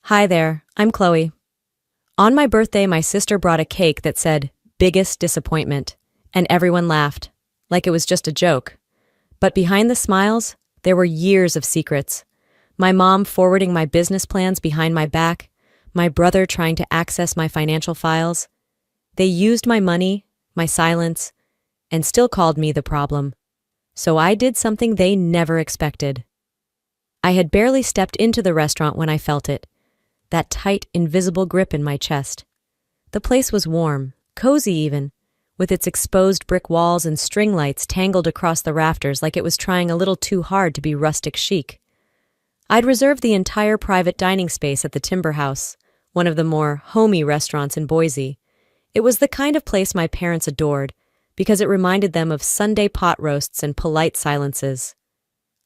Hi there, I'm Chloe. On my birthday, my sister brought a cake that said, biggest disappointment, and everyone laughed, like it was just a joke. But behind the smiles, there were years of secrets. My mom forwarding my business plans behind my back, my brother trying to access my financial files. They used my money, my silence, and still called me the problem. So I did something they never expected. I had barely stepped into the restaurant when I felt it. That tight, invisible grip in my chest. The place was warm, cozy even, with its exposed brick walls and string lights tangled across the rafters like it was trying a little too hard to be rustic chic. I'd reserved the entire private dining space at the Timber House, one of the more homey restaurants in Boise. It was the kind of place my parents adored, because it reminded them of Sunday pot roasts and polite silences.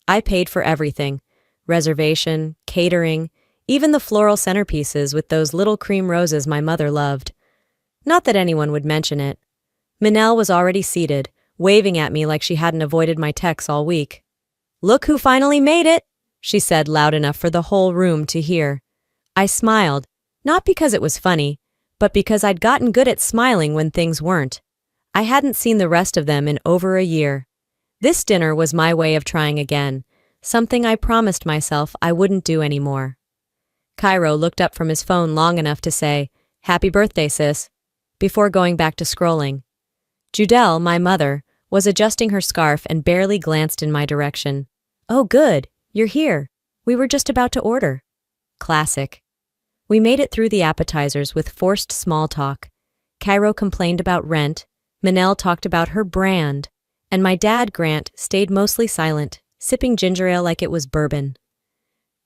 I paid for everything: reservation, catering, even the floral centerpieces with those little cream roses my mother loved. Not that anyone would mention it. Minelle was already seated, waving at me like she hadn't avoided my texts all week. "Look who finally made it," she said loud enough for the whole room to hear. I smiled, not because it was funny, but because I'd gotten good at smiling when things weren't. I hadn't seen the rest of them in over a year. This dinner was my way of trying again, something I promised myself I wouldn't do anymore. Cairo looked up from his phone long enough to say, "Happy birthday, sis," before going back to scrolling. Judelle, my mother, was adjusting her scarf and barely glanced in my direction. "Oh, good, you're here. We were just about to order." Classic. We made it through the appetizers with forced small talk. Cairo complained about rent, Minelle talked about her brand, and my dad, Grant, stayed mostly silent, sipping ginger ale like it was bourbon.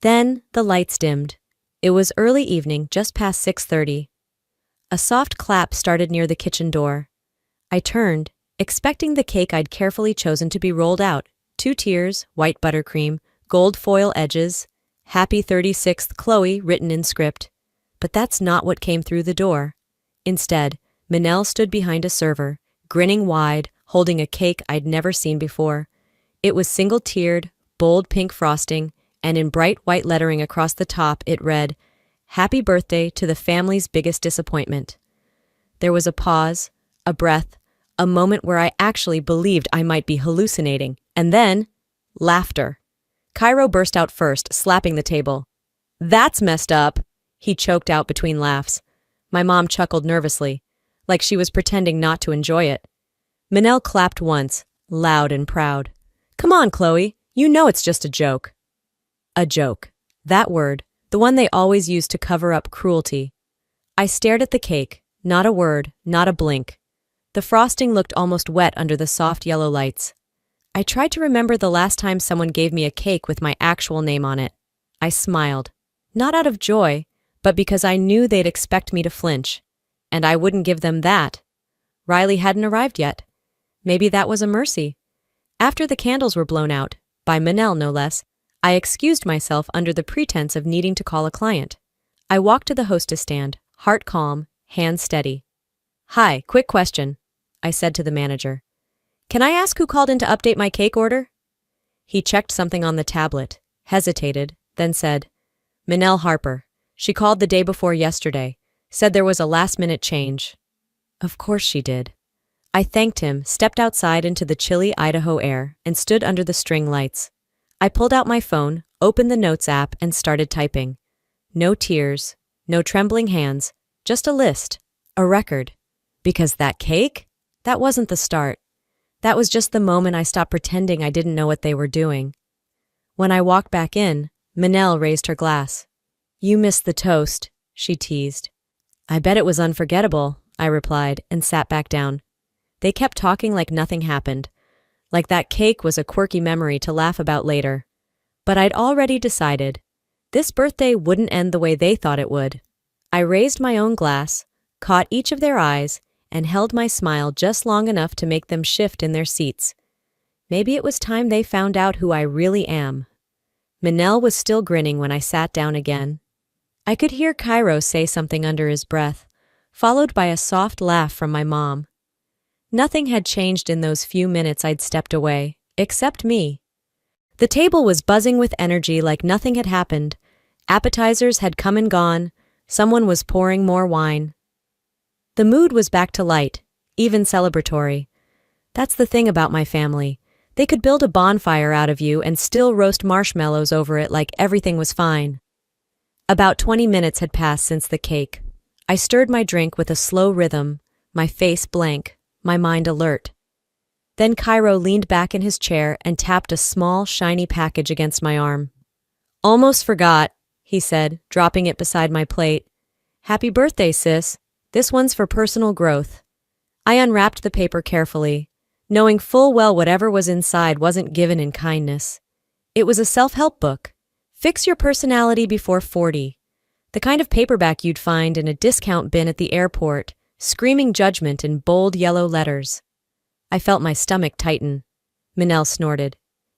Then the lights dimmed. It was early evening, just past 6:30. A soft clap started near the kitchen door. I turned, expecting the cake I'd carefully chosen to be rolled out: 2 tiers, white buttercream, gold foil edges, Happy 36th Chloe written in script. But that's not what came through the door. Instead, Minelle stood behind a server, grinning wide, holding a cake I'd never seen before. It was single-tiered, bold pink frosting, and in bright white lettering across the top it read, "Happy birthday to the family's biggest disappointment." There was a pause, a breath, a moment where I actually believed I might be hallucinating, and then laughter. Cairo burst out first, slapping the table. "That's messed up," he choked out between laughs. My mom chuckled nervously, like she was pretending not to enjoy it. Minelle clapped once, loud and proud. "Come on, Chloe, you know it's just a joke." A joke. That word, the one they always use to cover up cruelty. I stared at the cake, not a word, not a blink. The frosting looked almost wet under the soft yellow lights. I tried to remember the last time someone gave me a cake with my actual name on it. I smiled, not out of joy, but because I knew they'd expect me to flinch. And I wouldn't give them that. Riley hadn't arrived yet. Maybe that was a mercy. After the candles were blown out, by Minelle no less, I excused myself under the pretense of needing to call a client. I walked to the hostess stand, heart calm, hands steady. "Hi, quick question," I said to the manager. "Can I ask who called in to update my cake order?" He checked something on the tablet, hesitated, then said, "Minelle Harper. She called the day before yesterday, said there was a last-minute change." Of course she did. I thanked him, stepped outside into the chilly Idaho air, and stood under the string lights. I pulled out my phone, opened the Notes app, and started typing. No tears, no trembling hands, just a list, a record. Because that cake? That wasn't the start. That was just the moment I stopped pretending I didn't know what they were doing. When I walked back in, Minelle raised her glass. "You missed the toast," she teased. "I bet it was unforgettable," I replied, and sat back down. They kept talking like nothing happened, like that cake was a quirky memory to laugh about later. But I'd already decided. This birthday wouldn't end the way they thought it would. I raised my own glass, caught each of their eyes, and held my smile just long enough to make them shift in their seats. Maybe it was time they found out who I really am. Minelle was still grinning when I sat down again. I could hear Cairo say something under his breath, followed by a soft laugh from my mom. Nothing had changed in those few minutes I'd stepped away, except me. The table was buzzing with energy like nothing had happened. Appetizers had come and gone. Someone was pouring more wine. The mood was back to light, even celebratory. That's the thing about my family. They could build a bonfire out of you and still roast marshmallows over it like everything was fine. About 20 minutes had passed since the cake. I stirred my drink with a slow rhythm, my face blank, my mind alert. Then Cairo leaned back in his chair and tapped a small, shiny package against my arm. "Almost forgot," he said, dropping it beside my plate. "Happy birthday, sis. This one's for personal growth." I unwrapped the paper carefully, knowing full well whatever was inside wasn't given in kindness. It was a self-help book. Fix Your Personality Before 40. The kind of paperback you'd find in a discount bin at the airport, screaming judgment in bold yellow letters. I felt my stomach tighten. Manel snorted.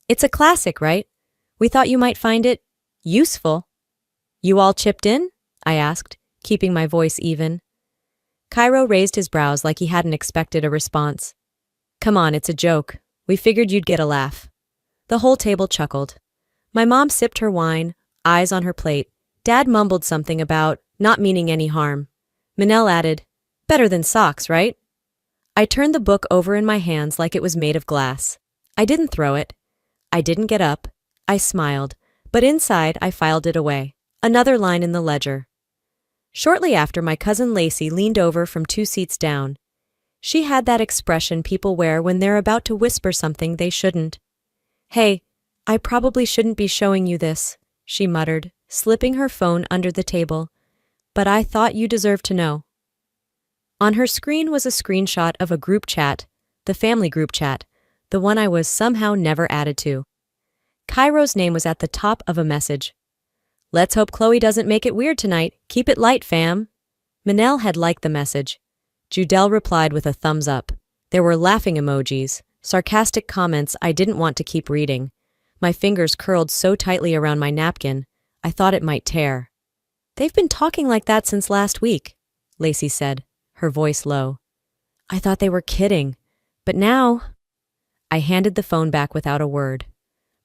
"It's a classic, right? We thought you might find it useful." "You all chipped in?" I asked, keeping my voice even. Cairo raised his brows like he hadn't expected a response. "Come on, it's a joke. We figured you'd get a laugh." The whole table chuckled. My mom sipped her wine, eyes on her plate. Dad mumbled something about not meaning any harm. Manel added, "Better than socks, right?" I turned the book over in my hands like it was made of glass. I didn't throw it. I didn't get up. I smiled, but inside I filed it away. Another line in the ledger. Shortly after, my cousin Lacey leaned over from 2 seats down. She had that expression people wear when they're about to whisper something they shouldn't. "Hey, I probably shouldn't be showing you this," she muttered, slipping her phone under the table. "But I thought you deserved to know." On her screen was a screenshot of a group chat, the family group chat, the one I was somehow never added to. Cairo's name was at the top of a message. "Let's hope Chloe doesn't make it weird tonight. Keep it light, fam." Manel had liked the message. Judel replied with a thumbs up. There were laughing emojis, sarcastic comments I didn't want to keep reading. My fingers curled so tightly around my napkin, I thought it might tear. "They've been talking like that since last week," Lacey said, her voice low. "I thought they were kidding, but now—" I handed the phone back without a word.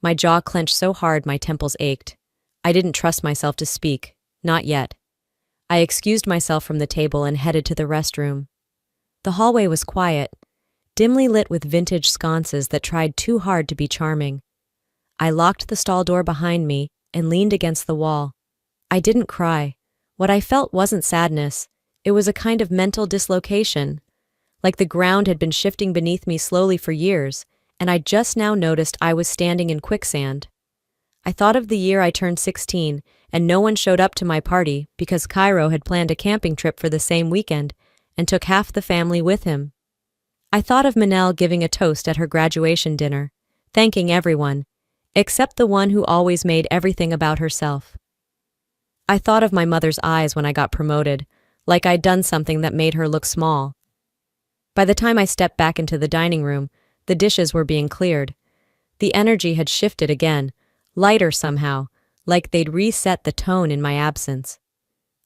My jaw clenched so hard my temples ached. I didn't trust myself to speak, not yet. I excused myself from the table and headed to the restroom. The hallway was quiet, dimly lit with vintage sconces that tried too hard to be charming. I locked the stall door behind me and leaned against the wall. I didn't cry. What I felt wasn't sadness. It was a kind of mental dislocation, like the ground had been shifting beneath me slowly for years, and I just now noticed I was standing in quicksand. I thought of the year I turned 16, and no one showed up to my party because Cairo had planned a camping trip for the same weekend and took half the family with him. I thought of Manel giving a toast at her graduation dinner, thanking everyone, except the one who always made everything about herself. I thought of my mother's eyes when I got promoted, like I'd done something that made her look small. By the time I stepped back into the dining room, the dishes were being cleared. The energy had shifted again, lighter somehow, like they'd reset the tone in my absence.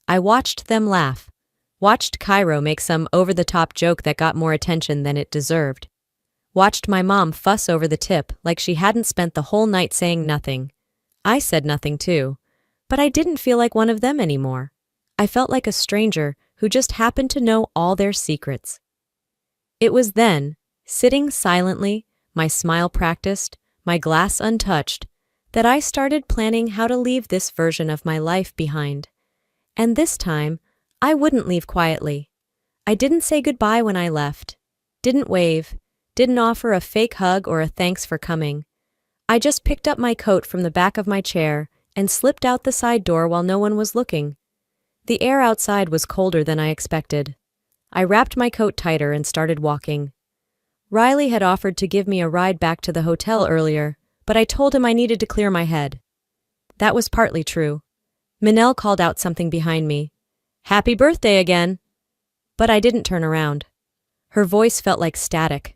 I watched them laugh, watched Cairo make some over-the-top joke that got more attention than it deserved, watched my mom fuss over the tip like she hadn't spent the whole night saying nothing. I said nothing too, but I didn't feel like one of them anymore. I felt like a stranger who just happened to know all their secrets. It was then, sitting silently, my smile practiced, my glass untouched, that I started planning how to leave this version of my life behind. And this time, I wouldn't leave quietly. I didn't say goodbye when I left, didn't wave, didn't offer a fake hug or a thanks for coming. I just picked up my coat from the back of my chair and slipped out the side door while no one was looking. The air outside was colder than I expected. I wrapped my coat tighter and started walking. Riley had offered to give me a ride back to the hotel earlier, but I told him I needed to clear my head. That was partly true. Manel called out something behind me. "Happy birthday again!" But I didn't turn around. Her voice felt like static.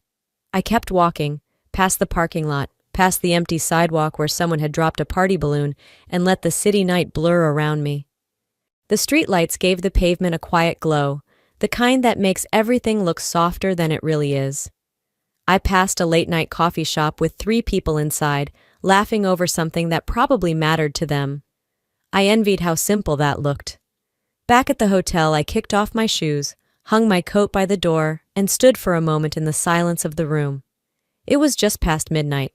I kept walking, past the parking lot, past the empty sidewalk where someone had dropped a party balloon, and let the city night blur around me. The streetlights gave the pavement a quiet glow, the kind that makes everything look softer than it really is. I passed a late-night coffee shop with 3 people inside, laughing over something that probably mattered to them. I envied how simple that looked. Back at the hotel, I kicked off my shoes, hung my coat by the door, and stood for a moment in the silence of the room. It was just past midnight.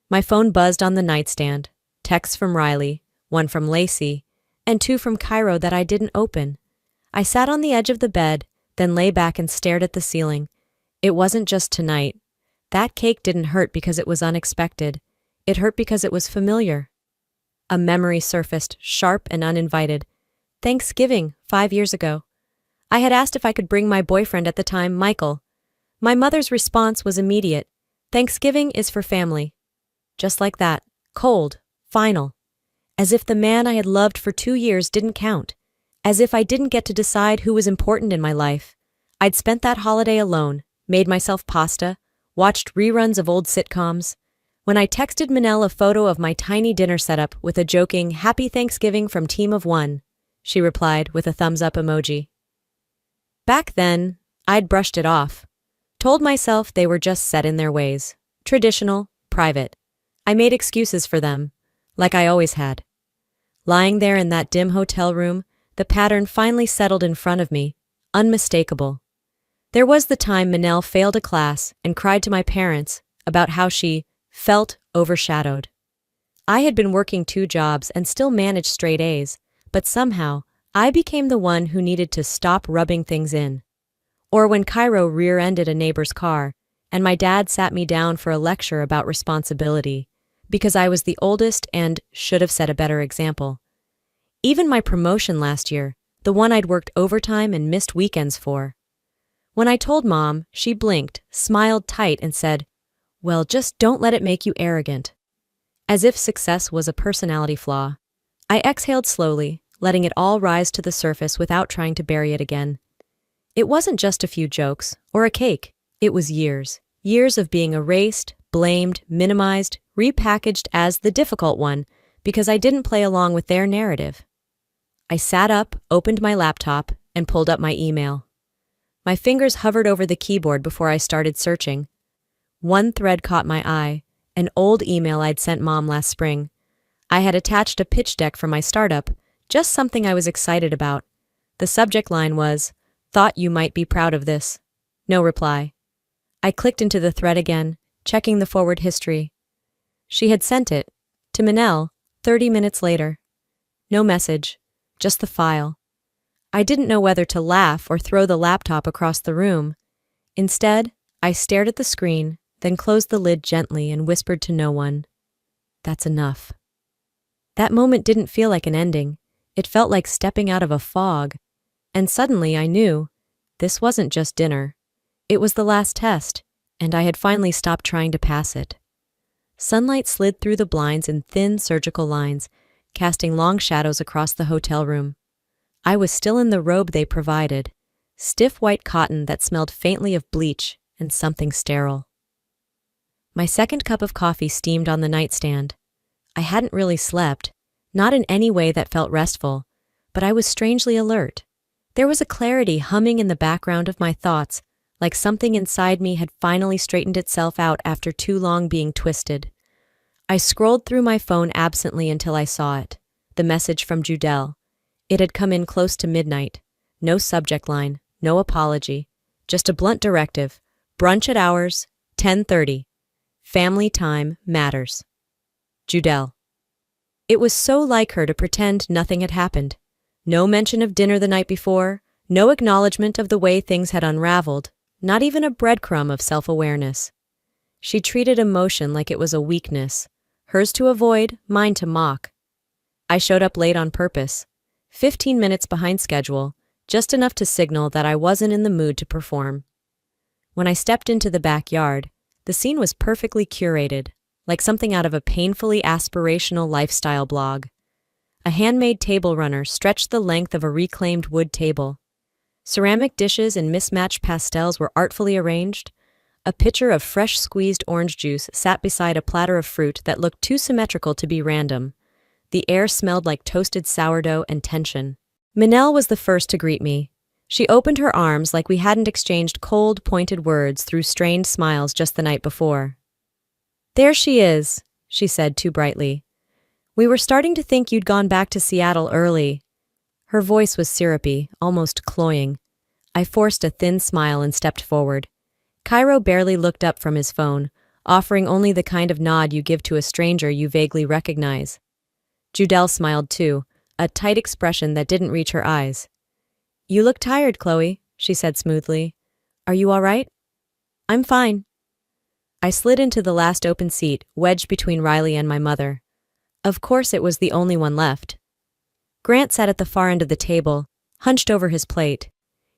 My phone buzzed on the nightstand. Texts from Riley, one from Lacey, and two from Cairo that I didn't open. I sat on the edge of the bed, then lay back and stared at the ceiling. It wasn't just tonight. That cake didn't hurt because it was unexpected. It hurt because it was familiar. A memory surfaced, sharp and uninvited. Thanksgiving, 5 years ago. I had asked if I could bring my boyfriend at the time, Michael. My mother's response was immediate. Thanksgiving is for family. Just like that. Cold. Final. As if the man I had loved for 2 years didn't count. As if I didn't get to decide who was important in my life. I'd spent that holiday alone, made myself pasta, watched reruns of old sitcoms. When I texted Manel a photo of my tiny dinner setup with a joking "Happy Thanksgiving from Team of One," she replied with a thumbs-up emoji. Back then, I'd brushed it off. Told myself they were just set in their ways. Traditional, private. I made excuses for them, like I always had. Lying there in that dim hotel room, the pattern finally settled in front of me, unmistakable. There was the time Manel failed a class and cried to my parents about how she felt overshadowed. I had been working 2 jobs and still managed straight A's, but somehow I became the one who needed to stop rubbing things in. Or when Cairo rear-ended a neighbor's car, and my dad sat me down for a lecture about responsibility, because I was the oldest and should have set a better example. Even my promotion last year, the one I'd worked overtime and missed weekends for. When I told Mom, she blinked, smiled tight, and said, "Well, just don't let it make you arrogant." As if success was a personality flaw. I exhaled slowly, letting it all rise to the surface without trying to bury it again. It wasn't just a few jokes, or a cake. It was years. Years of being erased, blamed, minimized, repackaged as the difficult one, because I didn't play along with their narrative. I sat up, opened my laptop, and pulled up my email. My fingers hovered over the keyboard before I started searching. One thread caught my eye, an old email I'd sent Mom last spring. I had attached a pitch deck for my startup, just something I was excited about. The subject line was, "Thought you might be proud of this." No reply. I clicked into the thread again, checking the forward history. She had sent it, to Manel, 30 minutes later. No message, just the file. I didn't know whether to laugh or throw the laptop across the room. Instead, I stared at the screen, then closed the lid gently and whispered to no one, "That's enough." That moment didn't feel like an ending. It felt like stepping out of a fog. And suddenly I knew, this wasn't just dinner. It was the last test, and I had finally stopped trying to pass it. Sunlight slid through the blinds in thin surgical lines, casting long shadows across the hotel room. I was still in the robe they provided, stiff white cotton that smelled faintly of bleach and something sterile. My second cup of coffee steamed on the nightstand. I hadn't really slept, not in any way that felt restful, but I was strangely alert. There was a clarity humming in the background of my thoughts, like something inside me had finally straightened itself out after too long being twisted. I scrolled through my phone absently until I saw it, the message from Judelle. It had come in close to midnight. No subject line, no apology, just a blunt directive. Brunch at hours, 10:30. Family time matters. Judelle. It was so like her to pretend nothing had happened. No mention of dinner the night before, no acknowledgement of the way things had unraveled, not even a breadcrumb of self-awareness. She treated emotion like it was a weakness, hers to avoid, mine to mock. I showed up late on purpose, 15 minutes behind schedule, just enough to signal that I wasn't in the mood to perform. When I stepped into the backyard, the scene was perfectly curated, like something out of a painfully aspirational lifestyle blog. A handmade table runner stretched the length of a reclaimed wood table. Ceramic dishes and mismatched pastels were artfully arranged. A pitcher of fresh squeezed orange juice sat beside a platter of fruit that looked too symmetrical to be random. The air smelled like toasted sourdough and tension. Manel was the first to greet me. She opened her arms like we hadn't exchanged cold, pointed words through strained smiles just the night before. "There she is," she said too brightly. We were starting to think you'd gone back to Seattle early. Her voice was syrupy, almost cloying. I forced a thin smile and stepped forward. Cairo barely looked up from his phone, offering only the kind of nod you give to a stranger you vaguely recognize. Judelle smiled too, a tight expression that didn't reach her eyes. "You look tired, Chloe," she said smoothly. "Are you all right?" "I'm fine." I slid into the last open seat, wedged between Riley and my mother. Of course it was the only one left. Grant sat at the far end of the table, hunched over his plate.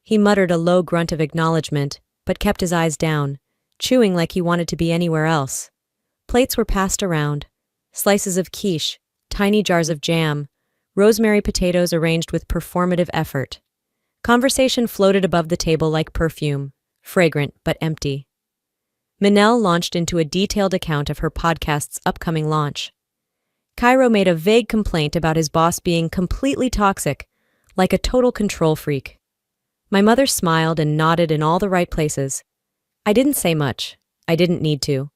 He muttered a low grunt of acknowledgement, but kept his eyes down, chewing like he wanted to be anywhere else. Plates were passed around. Slices of quiche, tiny jars of jam, rosemary potatoes arranged with performative effort. Conversation floated above the table like perfume, fragrant but empty. Manel launched into a detailed account of her podcast's upcoming launch. Cairo made a vague complaint about his boss being completely toxic, like a total control freak. My mother smiled and nodded in all the right places. I didn't say much. I didn't need to.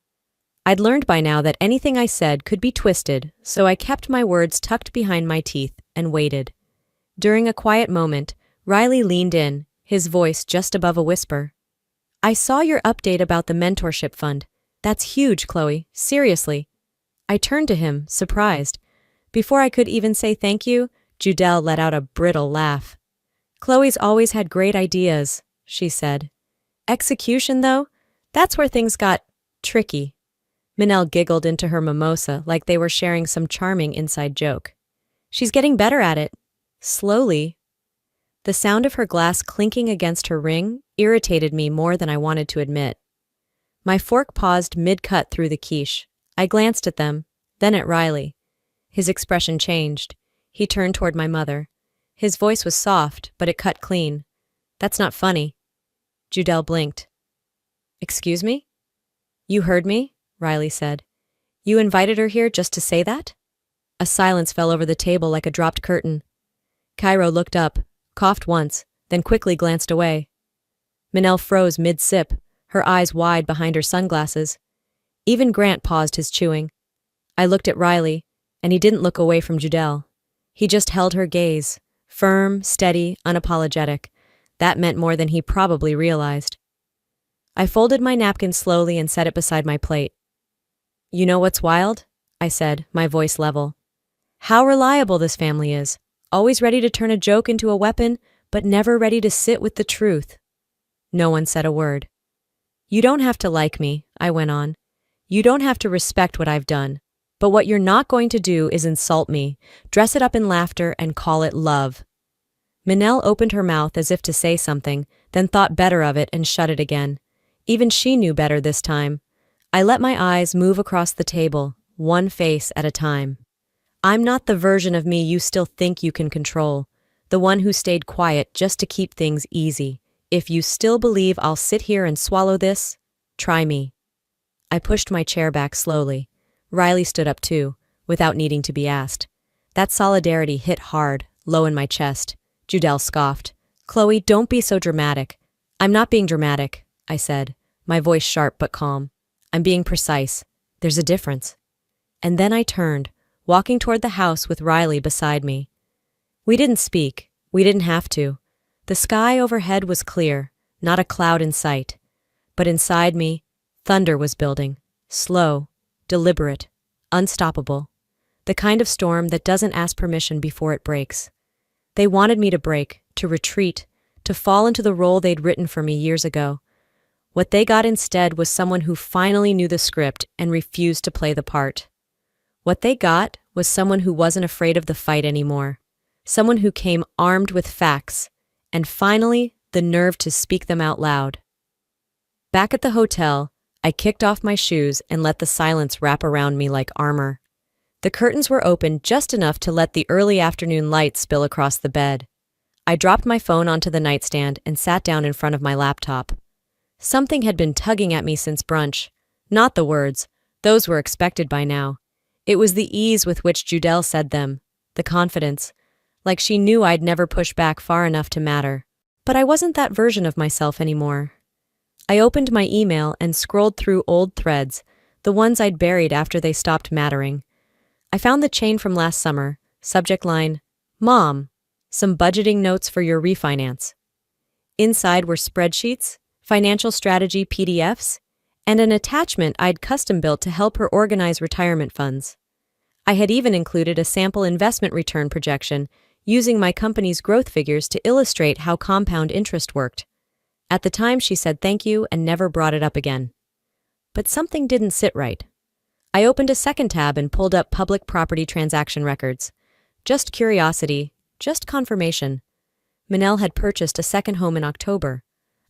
I'd learned by now that anything I said could be twisted, so I kept my words tucked behind my teeth and waited. During a quiet moment, Riley leaned in, his voice just above a whisper. "I saw your update about the mentorship fund. That's huge, Chloe. Seriously." I turned to him, surprised. Before I could even say thank you, Judelle let out a brittle laugh. "Chloe's always had great ideas," she said. "Execution, though? That's where things got tricky." Manel giggled into her mimosa like they were sharing some charming inside joke. "She's getting better at it. Slowly." The sound of her glass clinking against her ring irritated me more than I wanted to admit. My fork paused mid-cut through the quiche. I glanced at them, then at Riley. His expression changed. He turned toward my mother. His voice was soft, but it cut clean. "That's not funny." Judelle blinked. "Excuse me?" "You heard me," Riley said. "You invited her here just to say that?" A silence fell over the table like a dropped curtain. Cairo looked up, coughed once, then quickly glanced away. Manel froze mid-sip, her eyes wide behind her sunglasses. Even Grant paused his chewing. I looked at Riley, and he didn't look away from Judelle. He just held her gaze, firm, steady, unapologetic. That meant more than he probably realized. I folded my napkin slowly and set it beside my plate. "You know what's wild?" I said, my voice level. "How reliable this family is. Always ready to turn a joke into a weapon, but never ready to sit with the truth." No one said a word. "You don't have to like me," I went on. "You don't have to respect what I've done. But what you're not going to do is insult me, dress it up in laughter, and call it love." Manel opened her mouth as if to say something, then thought better of it and shut it again. Even she knew better this time. I let my eyes move across the table, one face at a time. I'm not the version of me you still think you can control, the one who stayed quiet just to keep things easy. If you still believe I'll sit here and swallow this, try me. I pushed my chair back slowly. Riley stood up too, without needing to be asked. That solidarity hit hard, low in my chest. Judelle scoffed. "Chloe, don't be so dramatic." "I'm not being dramatic," I said, my voice sharp but calm. "I'm being precise. There's a difference." And then I turned, walking toward the house with Riley beside me. We didn't speak. We didn't have to. The sky overhead was clear, not a cloud in sight. But inside me, thunder was building, slow, deliberate, unstoppable. The kind of storm that doesn't ask permission before it breaks. They wanted me to break, to retreat, to fall into the role they'd written for me years ago. What they got instead was someone who finally knew the script and refused to play the part. What they got was someone who wasn't afraid of the fight anymore. Someone who came armed with facts, and finally, the nerve to speak them out loud. Back at the hotel, I kicked off my shoes and let the silence wrap around me like armor. The curtains were open just enough to let the early afternoon light spill across the bed. I dropped my phone onto the nightstand and sat down in front of my laptop. Something had been tugging at me since brunch. Not the words. Those were expected by now. It was the ease with which Judelle said them, the confidence, like she knew I'd never push back far enough to matter. But I wasn't that version of myself anymore. I opened my email and scrolled through old threads, the ones I'd buried after they stopped mattering. I found the chain from last summer. Subject line, Mom, some budgeting notes for your refinance. Inside were spreadsheets, financial strategy PDFs, and an attachment I'd custom built to help her organize retirement funds. I had even included a sample investment return projection using my company's growth figures to illustrate how compound interest worked. At the time, she said thank you and never brought it up again. But something didn't sit right. I opened a second tab and pulled up public property transaction records. Just curiosity, just confirmation. Manel had purchased a second home in October,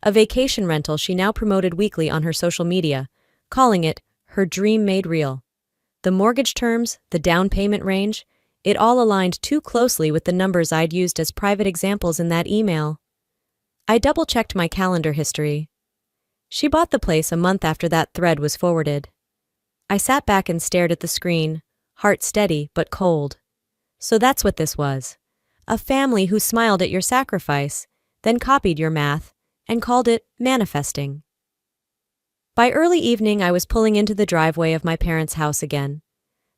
a vacation rental she now promoted weekly on her social media, calling it her dream made real. The mortgage terms, the down payment range, it all aligned too closely with the numbers I'd used as private examples in that email. I double-checked my calendar history. She bought the place a month after that thread was forwarded. I sat back and stared at the screen, heart steady but cold. So that's what this was. A family who smiled at your sacrifice, then copied your math, and called it manifesting. By early evening, I was pulling into the driveway of my parents' house again.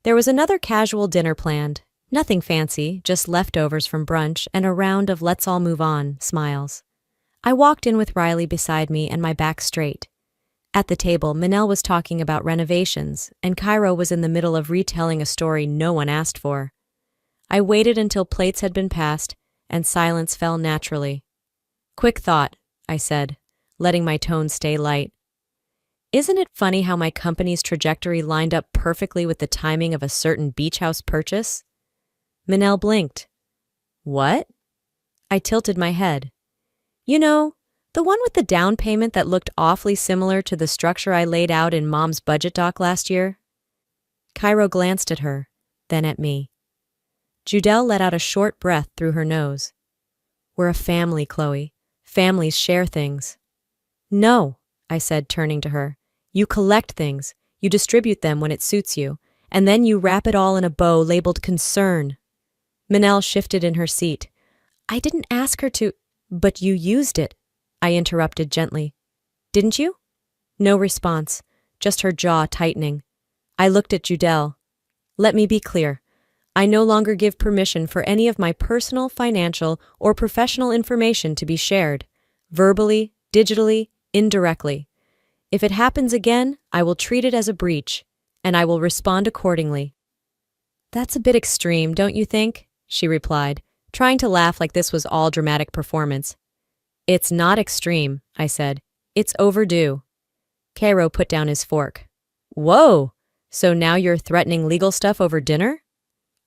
There was another casual dinner planned, nothing fancy, just leftovers from brunch and a round of let's all move on smiles. I walked in with Riley beside me and my back straight. At the table, Manel was talking about renovations, and Cairo was in the middle of retelling a story no one asked for. I waited until plates had been passed, and silence fell naturally. Quick thought, I said, letting my tone stay light. Isn't it funny how my company's trajectory lined up perfectly with the timing of a certain beach house purchase? Manel blinked. What? I tilted my head. You know, the one with the down payment that looked awfully similar to the structure I laid out in Mom's budget doc last year? Cairo glanced at her, then at me. Judelle let out a short breath through her nose. We're a family, Chloe. Families share things. No, I said, turning to her. You collect things, you distribute them when it suits you, and then you wrap it all in a bow labeled concern. Manel shifted in her seat. I didn't ask her to, but you used it, I interrupted gently. Didn't you? No response, just her jaw tightening. I looked at Judelle. Let me be clear. I no longer give permission for any of my personal, financial, or professional information to be shared, verbally, digitally, indirectly. If it happens again, I will treat it as a breach, and I will respond accordingly. That's a bit extreme, don't you think? She replied, trying to laugh like this was all dramatic performance. It's not extreme, I said. It's overdue. Cairo put down his fork. Whoa! So now you're threatening legal stuff over dinner?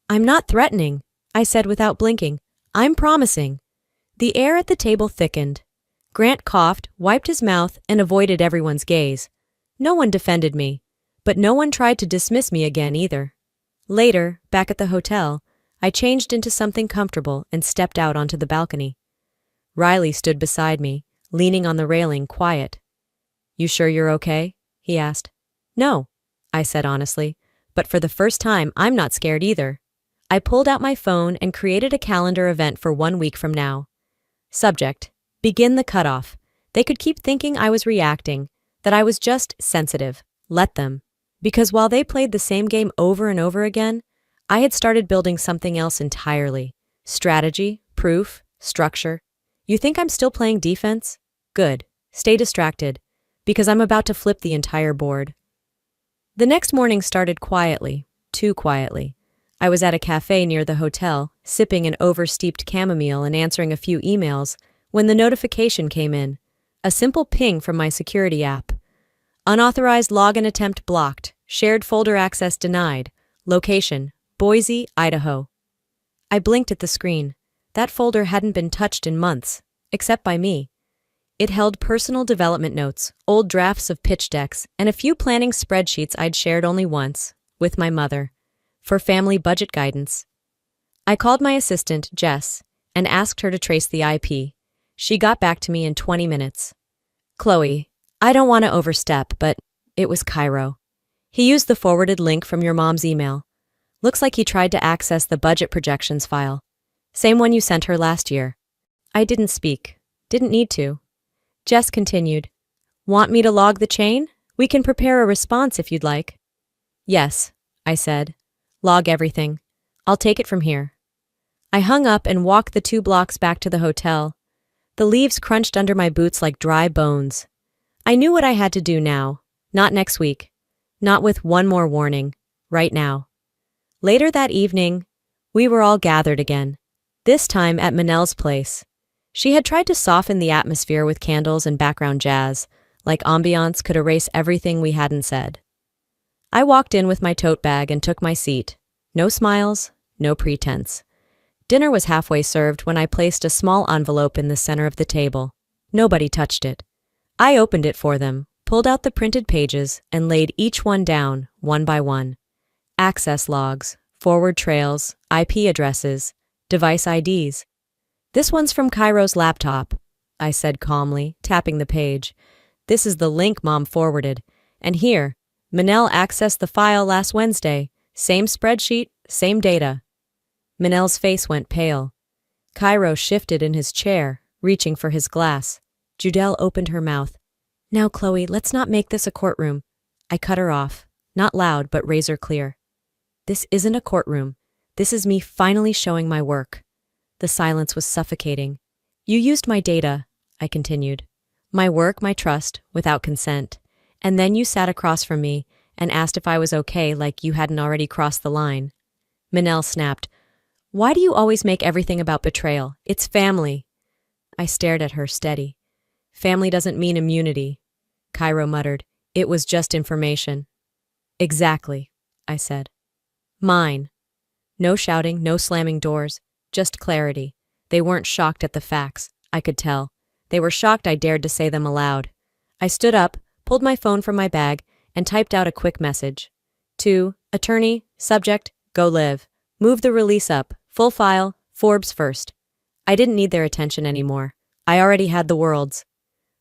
I'm not threatening, I said without blinking. I'm promising. The air at the table thickened. Grant coughed, wiped his mouth, and avoided everyone's gaze. No one defended me, but no one tried to dismiss me again either. Later, back at the hotel, I changed into something comfortable and stepped out onto the balcony. Riley stood beside me, leaning on the railing, quiet. You sure you're okay? He asked. No, I said honestly, but for the first time, I'm not scared either. I pulled out my phone and created a calendar event for 1 week from now. Subject, begin the cutoff. They could keep thinking I was reacting, that I was just sensitive. Let them. Because while they played the same game over and over again, I had started building something else entirely. Strategy, proof, structure. You think I'm still playing defense? Good. Stay distracted, because I'm about to flip the entire board. The next morning started quietly, too quietly. I was at a cafe near the hotel, sipping an oversteeped chamomile and answering a few emails, when the notification came in. A simple ping from my security app. Unauthorized login attempt blocked. Shared folder access denied. Location, Boise, Idaho. I blinked at the screen. That folder hadn't been touched in months, except by me. It held personal development notes, old drafts of pitch decks, and a few planning spreadsheets I'd shared only once, with my mother, for family budget guidance. I called my assistant, Jess, and asked her to trace the IP. She got back to me in 20 minutes. Chloe, I don't want to overstep, but it was Cairo. He used the forwarded link from your mom's email. Looks like he tried to access the budget projections file. Same one you sent her last year. I didn't speak. Didn't need to. Jess continued. Want me to log the chain? We can prepare a response if you'd like. Yes, I said. Log everything. I'll take it from here. I hung up and walked the 2 blocks back to the hotel. The leaves crunched under my boots like dry bones. I knew what I had to do now. Not next week. Not with one more warning. Right now. Later that evening, we were all gathered again. This time at Manel's place. She had tried to soften the atmosphere with candles and background jazz, like ambiance could erase everything we hadn't said. I walked in with my tote bag and took my seat. No smiles, no pretense. Dinner was halfway served when I placed a small envelope in the center of the table. Nobody touched it. I opened it for them, pulled out the printed pages, and laid each one down, one by one. Access logs, forward trails, IP addresses, device IDs. This one's from Cairo's laptop, I said calmly, tapping the page. This is the link Mom forwarded. And here, Manel accessed the file last Wednesday. Same spreadsheet, same data. Manel's face went pale. Cairo shifted in his chair, reaching for his glass. Judelle opened her mouth. Now, Chloe, let's not make this a courtroom. I cut her off, not loud but razor clear. This isn't a courtroom. This is me finally showing my work. The silence was suffocating. You used my data, I continued. My work, my trust, without consent. And then you sat across from me and asked if I was okay like you hadn't already crossed the line. Manel snapped. Why do you always make everything about betrayal? It's family. I stared at her, steady. Family doesn't mean immunity. Cairo muttered. It was just information. Exactly, I said. Mine. No shouting, no slamming doors, just clarity. They weren't shocked at the facts, I could tell. They were shocked I dared to say them aloud. I stood up, pulled my phone from my bag, and typed out a quick message. To attorney, subject, go live. Move the release up, full file, Forbes first. I didn't need their attention anymore. I already had the world's.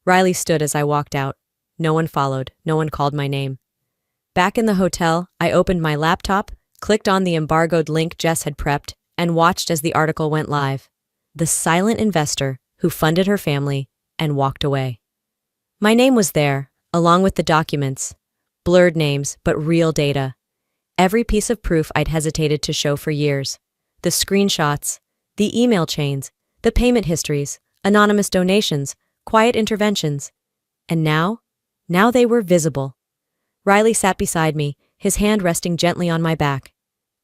Riley stood as I walked out. No one followed. No one called my name. Back in the hotel, I opened my laptop, clicked on the embargoed link Jess had prepped, and watched as the article went live. The silent investor who funded her family and walked away. My name was there, along with the documents. Blurred names, but real data. Every piece of proof I'd hesitated to show for years. The screenshots, the email chains, the payment histories, anonymous donations, quiet interventions. And now they were visible. Riley sat beside me, his hand resting gently on my back.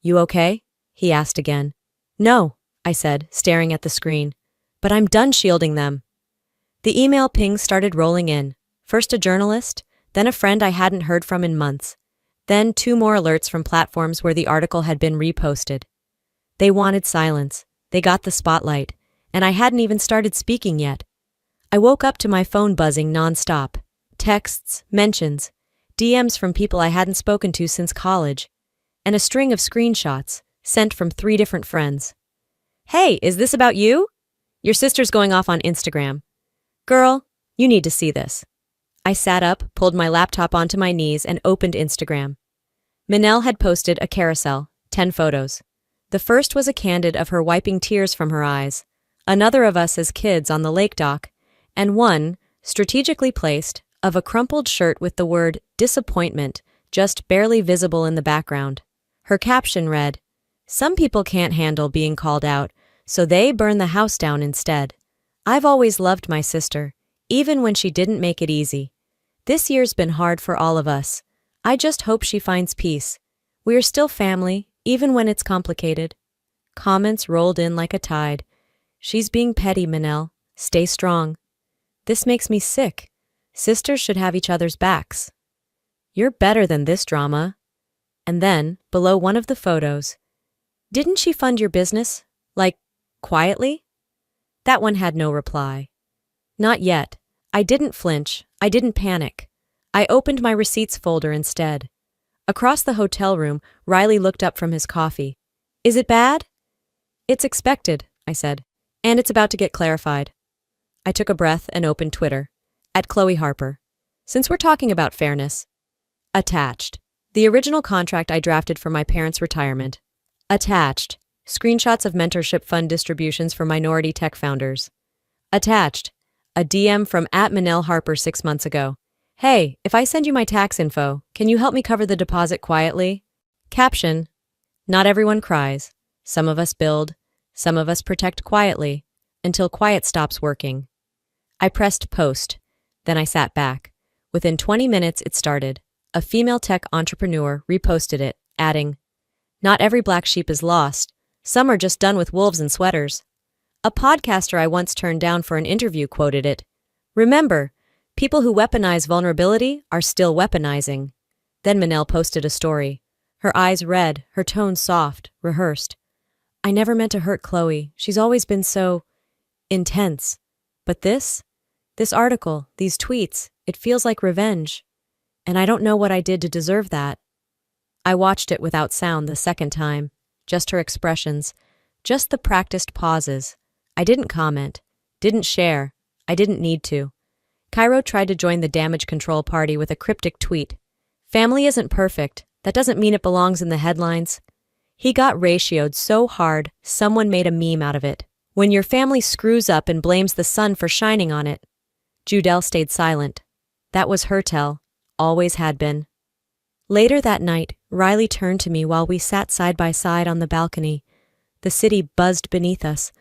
You okay? He asked again. No, I said, staring at the screen. But I'm done shielding them. The email pings started rolling in. First a journalist, then a friend I hadn't heard from in months. Then 2 more alerts from platforms where the article had been reposted. They wanted silence. They got the spotlight. And I hadn't even started speaking yet. I woke up to my phone buzzing nonstop. Texts, mentions, DMs from people I hadn't spoken to since college. And a string of screenshots, sent from 3 different friends. Hey, is this about you? Your sister's going off on Instagram. Girl, you need to see this. I sat up, pulled my laptop onto my knees, and opened Instagram. Manel had posted a carousel, 10 photos. The first was a candid of her wiping tears from her eyes, another of us as kids on the lake dock, and one, strategically placed, of a crumpled shirt with the word disappointment just barely visible in the background. Her caption read, Some people can't handle being called out, so they burn the house down instead. I've always loved my sister, even when she didn't make it easy. This year's been hard for all of us. I just hope she finds peace. We are still family, even when it's complicated. Comments rolled in like a tide. She's being petty, Manel. Stay strong. This makes me sick. Sisters should have each other's backs. You're better than this drama. And then, below one of the photos, didn't she fund your business? Like, quietly? That one had no reply. Not yet. I didn't flinch. I didn't panic. I opened my receipts folder instead. Across the hotel room, Riley looked up from his coffee. Is it bad? It's expected, I said. And it's about to get clarified. I took a breath and opened Twitter. At Chloe Harper. Since we're talking about fairness. Attached. The original contract I drafted for my parents' retirement. Attached. Screenshots of mentorship fund distributions for minority tech founders. Attached. A DM from @Manel Harper 6 months ago. Hey, if I send you my tax info, can you help me cover the deposit quietly? Caption. Not everyone cries. Some of us build, some of us protect quietly, until quiet stops working. I pressed post, then I sat back. Within 20 minutes it started. A female tech entrepreneur reposted it, adding, "Not every black sheep is lost. Some are just done with wolves in sweaters." A podcaster I once turned down for an interview quoted it. "Remember, people who weaponize vulnerability are still weaponizing." Then Manel posted a story. Her eyes red, her tone soft, rehearsed. "I never meant to hurt Chloe. She's always been so intense. But this article, these tweets, it feels like revenge. And I don't know what I did to deserve that." I watched it without sound the second time, just her expressions, just the practiced pauses. I didn't comment, didn't share, I didn't need to. Cairo tried to join the damage control party with a cryptic tweet. "Family isn't perfect. That doesn't mean it belongs in the headlines." He got ratioed so hard, someone made a meme out of it. When your family screws up and blames the sun for shining on it. Judelle stayed silent. That was her tell, always had been. Later that night, Riley turned to me while we sat side by side on the balcony. The city buzzed beneath us,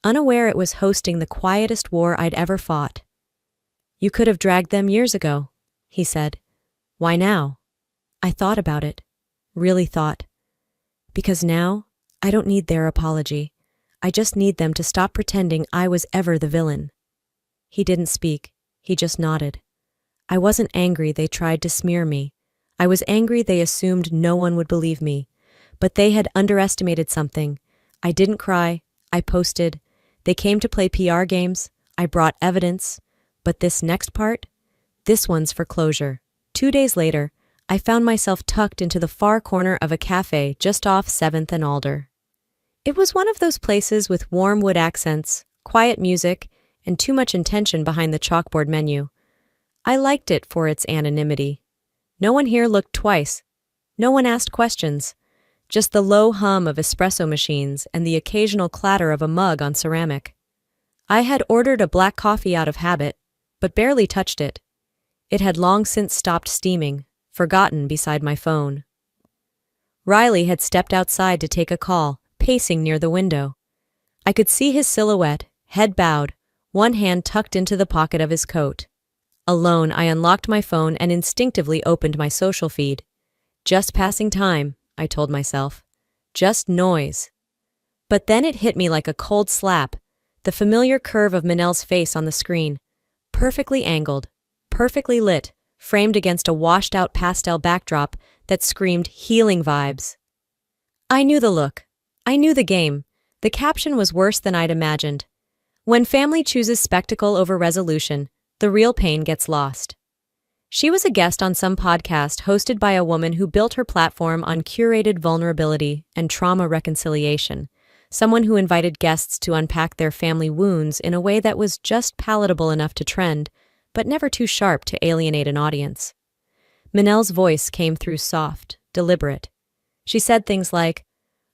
unaware it was hosting the quietest war I'd ever fought. "You could have dragged them years ago," he said. "Why now?" I thought about it, really thought. Because now, I don't need their apology. I just need them to stop pretending I was ever the villain. He didn't speak, he just nodded. I wasn't angry they tried to smear me. I was angry they assumed no one would believe me. But they had underestimated something. I didn't cry, I posted. They came to play PR games, I brought evidence. But this next part? This one's for closure. 2 days later, I found myself tucked into the far corner of a cafe just off 7th and Alder. It was one of those places with warm wood accents, quiet music, and too much intention behind the chalkboard menu. I liked it for its anonymity. No one here looked twice. No one asked questions. Just the low hum of espresso machines and the occasional clatter of a mug on ceramic. I had ordered a black coffee out of habit, but barely touched it. It had long since stopped steaming, forgotten beside my phone. Riley had stepped outside to take a call, pacing near the window. I could see his silhouette, head bowed, one hand tucked into the pocket of his coat. Alone, I unlocked my phone and instinctively opened my social feed. Just passing time, I told myself. Just noise. But then it hit me like a cold slap, the familiar curve of Manel's face on the screen. Perfectly angled, perfectly lit, framed against a washed-out pastel backdrop that screamed healing vibes. I knew the look. I knew the game. The caption was worse than I'd imagined. When family chooses spectacle over resolution, the real pain gets lost. She was a guest on some podcast hosted by a woman who built her platform on curated vulnerability and trauma reconciliation, someone who invited guests to unpack their family wounds in a way that was just palatable enough to trend, but never too sharp to alienate an audience. Manel's voice came through soft, deliberate. She said things like,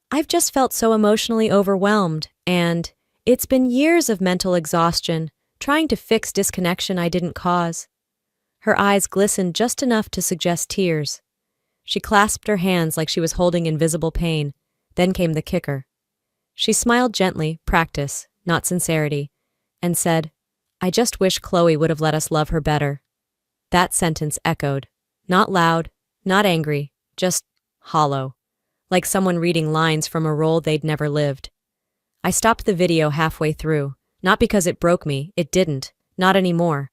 "I've just felt so emotionally overwhelmed, and it's been years of mental exhaustion, trying to fix disconnection I didn't cause." Her eyes glistened just enough to suggest tears. She clasped her hands like she was holding invisible pain. Then came the kicker. She smiled gently, practice, not sincerity, and said, "I just wish Chloe would have let us love her better." That sentence echoed, not loud, not angry, just hollow, like someone reading lines from a role they'd never lived. I stopped the video halfway through, not because it broke me, it didn't, not anymore.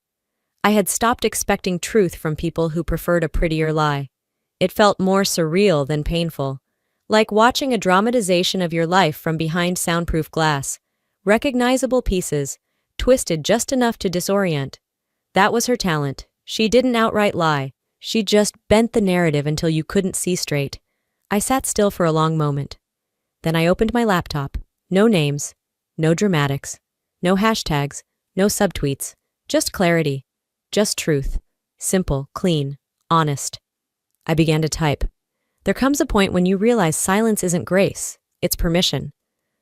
I had stopped expecting truth from people who preferred a prettier lie. It felt more surreal than painful, like watching a dramatization of your life from behind soundproof glass, recognizable pieces, twisted just enough to disorient. That was her talent. She didn't outright lie. She just bent the narrative until you couldn't see straight. I sat still for a long moment. Then I opened my laptop. No names, no dramatics, no hashtags, no subtweets, just clarity, just truth. Simple, clean, honest. I began to type. There comes a point when you realize silence isn't grace, it's permission.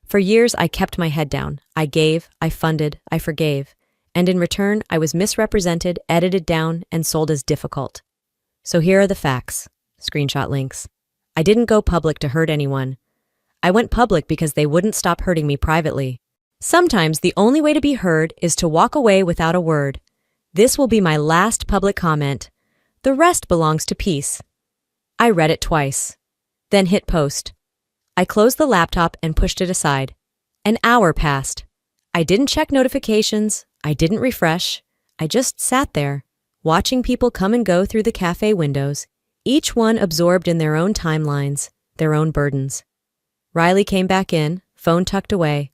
For years, I kept my head down. I gave, I funded, I forgave. And in return, I was misrepresented, edited down, and sold as difficult. So here are the facts. Screenshot links. I didn't go public to hurt anyone. I went public because they wouldn't stop hurting me privately. Sometimes the only way to be heard is to walk away without a word. This will be my last public comment. The rest belongs to peace. I read it twice. Then hit post. I closed the laptop and pushed it aside. An hour passed. I didn't check notifications. I didn't refresh. I just sat there, watching people come and go through the cafe windows, each one absorbed in their own timelines, their own burdens. Riley came back in, phone tucked away.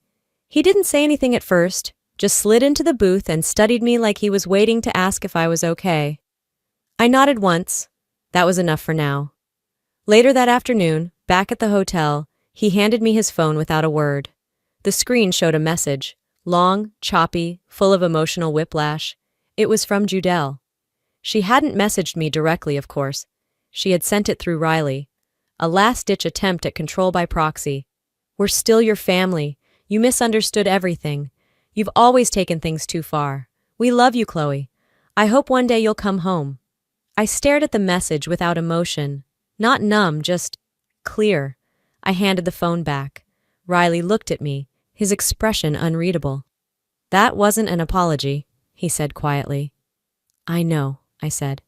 He didn't say anything at first, just slid into the booth and studied me like he was waiting to ask if I was okay. I nodded once. That was enough for now. Later that afternoon, back at the hotel, he handed me his phone without a word. The screen showed a message, long, choppy, full of emotional whiplash. It was from Judelle. She hadn't messaged me directly, of course. She had sent it through Riley. A last-ditch attempt at control by proxy. We're still your family. You misunderstood everything. You've always taken things too far. We love you, Chloe. I hope one day you'll come home. I stared at the message without emotion. Not numb, just clear. I handed the phone back. Riley looked at me, his expression unreadable. That wasn't an apology, he said quietly. I know, I said.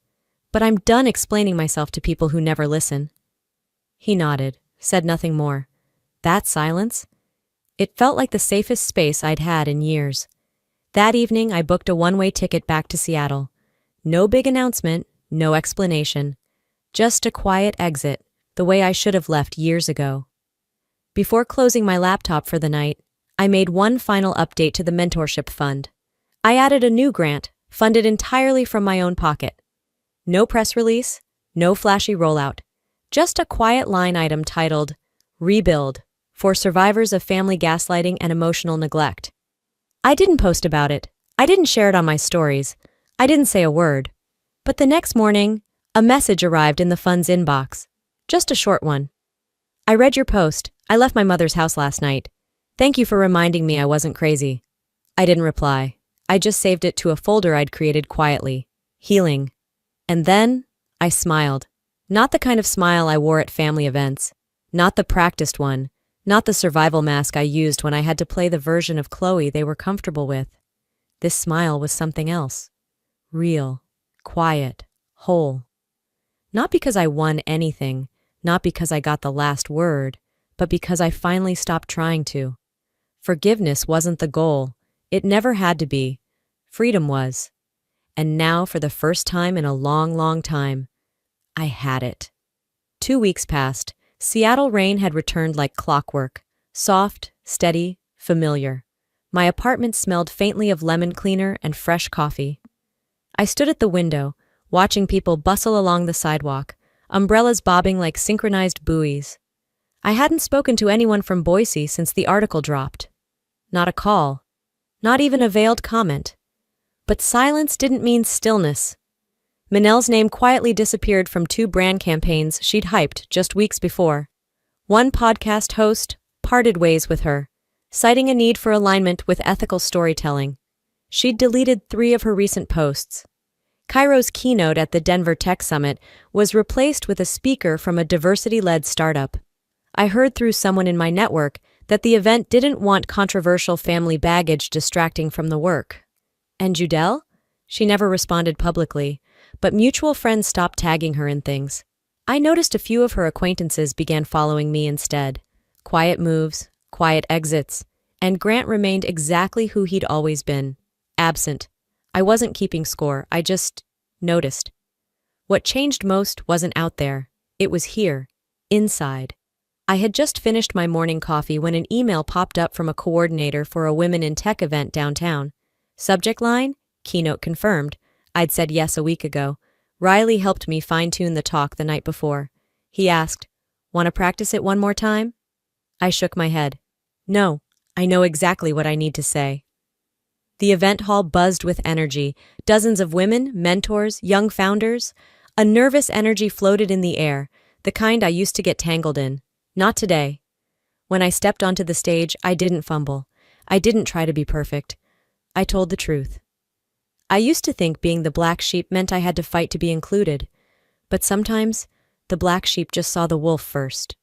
But I'm done explaining myself to people who never listen. He nodded, said nothing more. That silence? It felt like the safest space I'd had in years. That evening, I booked a one-way ticket back to Seattle. No big announcement, no explanation. Just a quiet exit, the way I should have left years ago. Before closing my laptop for the night, I made one final update to the mentorship fund. I added a new grant, funded entirely from my own pocket. No press release, no flashy rollout. Just a quiet line item titled, Rebuild, for survivors of family gaslighting and emotional neglect. I didn't post about it. I didn't share it on my stories. I didn't say a word. But the next morning, a message arrived in the fund's inbox. Just a short one. I read your post. I left my mother's house last night. Thank you for reminding me I wasn't crazy. I didn't reply. I just saved it to a folder I'd created quietly. Healing. And then, I smiled. Not the kind of smile I wore at family events. Not the practiced one. Not the survival mask I used when I had to play the version of Chloe they were comfortable with. This smile was something else. Real. Quiet. Whole. Not because I won anything, not because I got the last word, but because I finally stopped trying to. Forgiveness wasn't the goal. It never had to be. Freedom was. And now, for the first time in a long, long time, I had it. 2 weeks passed. Seattle rain had returned like clockwork. Soft, steady, familiar. My apartment smelled faintly of lemon cleaner and fresh coffee. I stood at the window, watching people bustle along the sidewalk, umbrellas bobbing like synchronized buoys. I hadn't spoken to anyone from Boise since the article dropped. Not a call. Not even a veiled comment. But silence didn't mean stillness. Manel's name quietly disappeared from 2 brand campaigns she'd hyped just weeks before. One podcast host parted ways with her, citing a need for alignment with ethical storytelling. She'd deleted 3 of her recent posts. Cairo's keynote at the Denver Tech Summit was replaced with a speaker from a diversity-led startup. I heard through someone in my network that the event didn't want controversial family baggage distracting from the work. And Judelle? She never responded publicly, but mutual friends stopped tagging her in things. I noticed a few of her acquaintances began following me instead. Quiet moves, quiet exits, and Grant remained exactly who he'd always been. Absent. I wasn't keeping score, I just noticed. What changed most wasn't out there. It was here, inside. I had just finished my morning coffee when an email popped up from a coordinator for a Women in Tech event downtown. Subject line? Keynote confirmed. I'd said yes a week ago. Riley helped me fine-tune the talk the night before. He asked, "Want to practice it one more time?" I shook my head. No, I know exactly what I need to say. The event hall buzzed with energy. Dozens of women, mentors, young founders. A nervous energy floated in the air, the kind I used to get tangled in. Not today. When I stepped onto the stage, I didn't fumble. I didn't try to be perfect. I told the truth. I used to think being the black sheep meant I had to fight to be included, but sometimes the black sheep just saw the wolf first.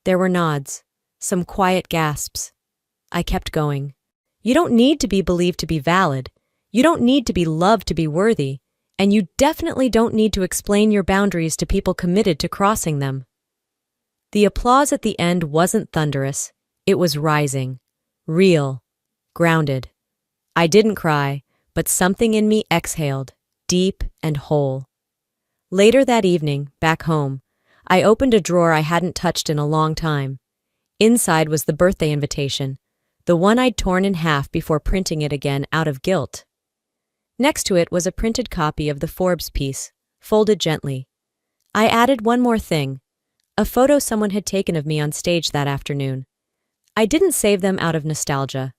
There were nods, some quiet gasps. I kept going. You don't need to be believed to be valid. You don't need to be loved to be worthy. And you definitely don't need to explain your boundaries to people committed to crossing them. The applause at the end wasn't thunderous. It was rising, real, grounded. I didn't cry, but something in me exhaled, deep and whole. Later that evening, back home, I opened a drawer I hadn't touched in a long time. Inside was the birthday invitation, the one I'd torn in half before printing it again out of guilt. Next to it was a printed copy of the Forbes piece, folded gently. I added one more thing, a photo someone had taken of me on stage that afternoon. I didn't save them out of nostalgia.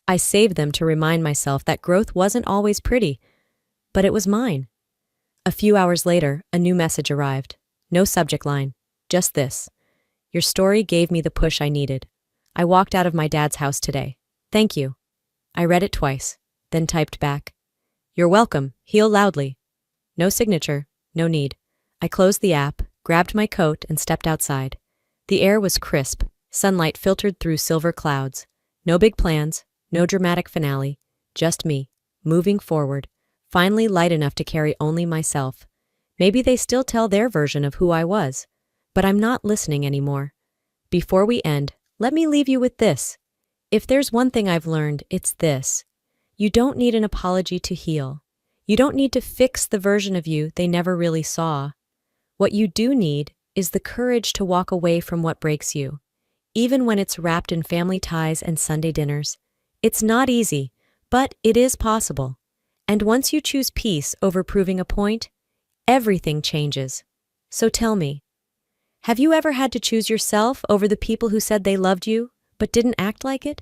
I saved them to remind myself that growth wasn't always pretty, but it was mine. A few hours later, a new message arrived. No subject line, just this. Your story gave me the push I needed. I walked out of my dad's house today. Thank you. I read it twice, then typed back. You're welcome, heal loudly. No signature, no need. I closed the app, grabbed my coat, and stepped outside. The air was crisp, sunlight filtered through silver clouds. No big plans, no dramatic finale, just me, moving forward, finally light enough to carry only myself. Maybe they still tell their version of who I was, but I'm not listening anymore. Before we end, let me leave you with this. If there's one thing I've learned, it's this. You don't need an apology to heal. You don't need to fix the version of you they never really saw. What you do need is the courage to walk away from what breaks you, even when it's wrapped in family ties and Sunday dinners. It's not easy, but it is possible. And once you choose peace over proving a point, everything changes. So tell me, have you ever had to choose yourself over the people who said they loved you, but didn't act like it?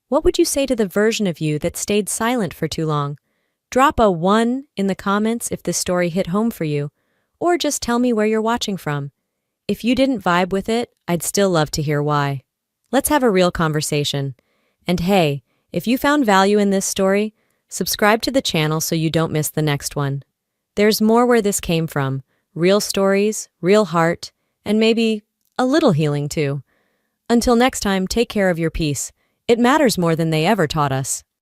What would you say to the version of you that stayed silent for too long? Drop a 1 in the comments if this story hit home for you, or just tell me where you're watching from. If you didn't vibe with it, I'd still love to hear why. Let's have a real conversation. And hey, if you found value in this story, subscribe to the channel so you don't miss the next one. There's more where this came from, real stories, real heart, and maybe a little healing too. Until next time, take care of your peace. It matters more than they ever taught us.